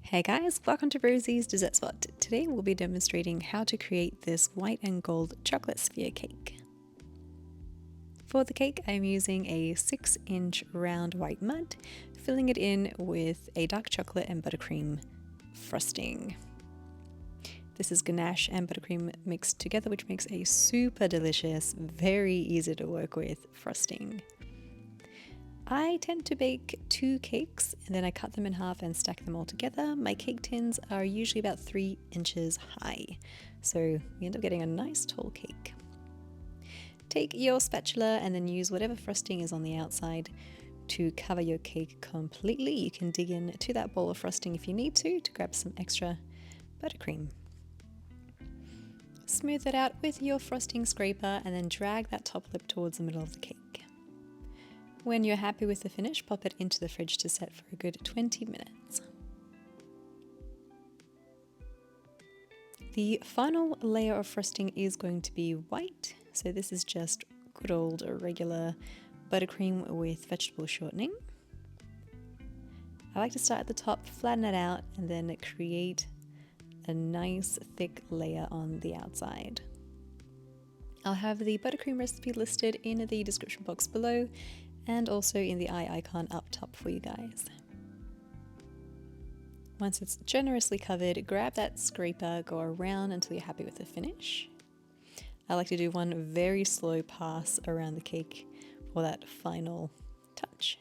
Hey guys, welcome to Rosie's Dessert Spot. Today we'll be demonstrating how to create this white and gold chocolate sphere cake. For the cake, I'm using a 6-inch round white mud, filling it in with a dark chocolate and buttercream frosting. This is ganache and buttercream mixed together, which makes a super delicious, very easy to work with frosting. I tend to bake 2 cakes and then I cut them in half and stack them all together. My cake tins are usually about 3 inches high, so we end up getting a nice tall cake. Take your spatula and then use whatever frosting is on the outside to cover your cake completely. You can dig into that bowl of frosting if you need to grab some extra buttercream. Smooth it out with your frosting scraper and then drag that top lip towards the middle of the cake. When you're happy with the finish, pop it into the fridge to set for a good 20 minutes. The final layer of frosting is going to be white, so this is just good old regular buttercream with vegetable shortening. I like to start at the top, flatten it out, and then create a nice thick layer on the outside. I'll have the buttercream recipe listed in the description box below and also in the eye icon up top for you guys. Once it's generously covered, grab that scraper, go around until you're happy with the finish. I like to do one very slow pass around the cake for that final touch.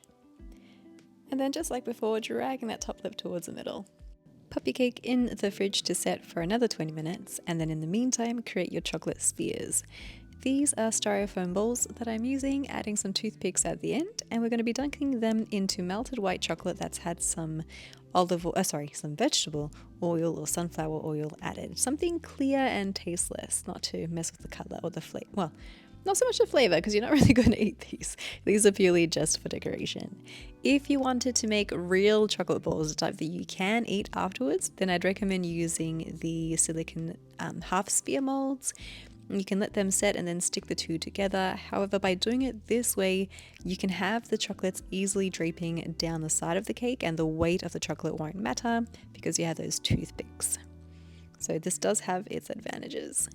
And then just like before, dragging that top lip towards the middle. Pop your cake in the fridge to set for another 20 minutes, and then in the meantime, create your chocolate spheres. These are styrofoam bowls that I'm using, adding some toothpicks at the end, and we're going to be dunking them into melted white chocolate that's had some some vegetable oil or sunflower oil added. Something clear and tasteless, not to mess with the color or the flavor. Well, not so much the flavor because you're not really going to eat these. These are purely just for decoration. If you wanted to make real chocolate balls, the type that you can eat afterwards, then I'd recommend using the silicone half sphere molds. You can let them set and then stick the two together. However, by doing it this way, you can have the chocolates easily draping down the side of the cake and the weight of the chocolate won't matter because you have those toothpicks. So this does have its advantages.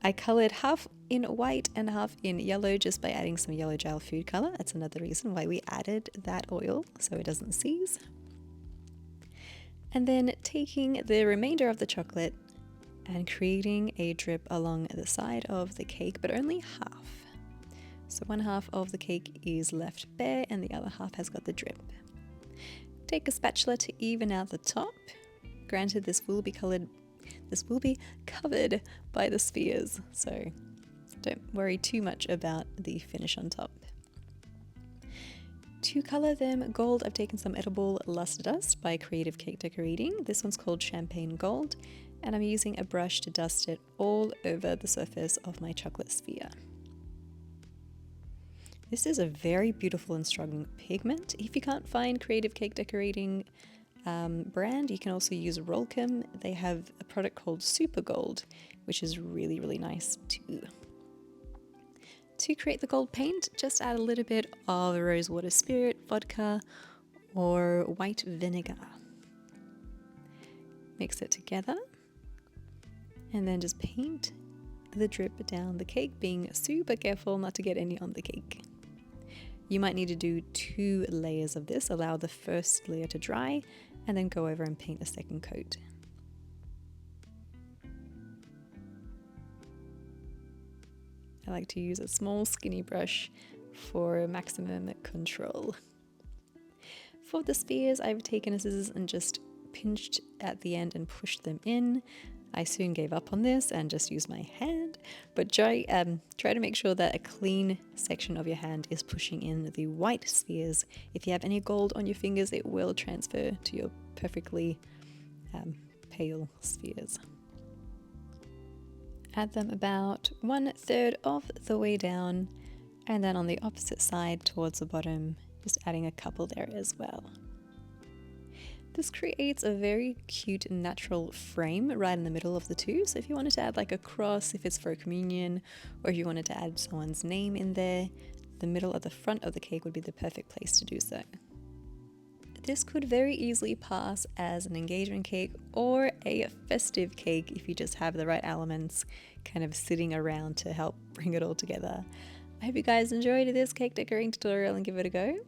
I colored half in white and half in yellow just by adding some yellow gel food color. That's another reason why we added that oil so it doesn't seize. And then taking the remainder of the chocolate and creating a drip along the side of the cake, but only half. So one half of the cake is left bare and the other half has got the drip. Take a spatula to even out the top. Granted, this will be covered by the spheres, so don't worry too much about the finish on top. To color them gold, I've taken some edible luster dust by Creative Cake Decorating. This one's called Champagne Gold, and I'm using a brush to dust it all over the surface of my chocolate sphere. This is a very beautiful and strong pigment. If you can't find Creative Cake Decorating brand, you can also use Rolcom. They have a product called Super Gold, which is really, really nice too. To create the gold paint, just add a little bit of rosewater spirit, vodka, or white vinegar. Mix it together and then just paint the drip down the cake, being super careful not to get any on the cake. You might need to do 2 layers of this, allow the first layer to dry, and then go over and paint a second coat. I like to use a small skinny brush for maximum control. For the spheres, I've taken a scissors and just pinched at the end and pushed them in. I soon gave up on this and just used my hand, but try to make sure that a clean section of your hand is pushing in the white spheres. If you have any gold on your fingers, it will transfer to your perfectly pale spheres. Add them about 1/3 of the way down, and then on the opposite side towards the bottom, just adding a couple there as well. This creates a very cute natural frame right in the middle of the two. So if you wanted to add like a cross, if it's for a communion, or if you wanted to add someone's name in there, the middle of the front of the cake would be the perfect place to do so. This could very easily pass as an engagement cake or a festive cake if you just have the right elements kind of sitting around to help bring it all together. I hope you guys enjoyed this cake decorating tutorial and give it a go.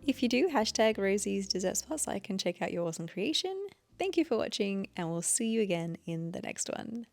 If you do, hashtag Rosie's Dessert Spot so I can check out your awesome creation. Thank you for watching, and we'll see you again in the next one.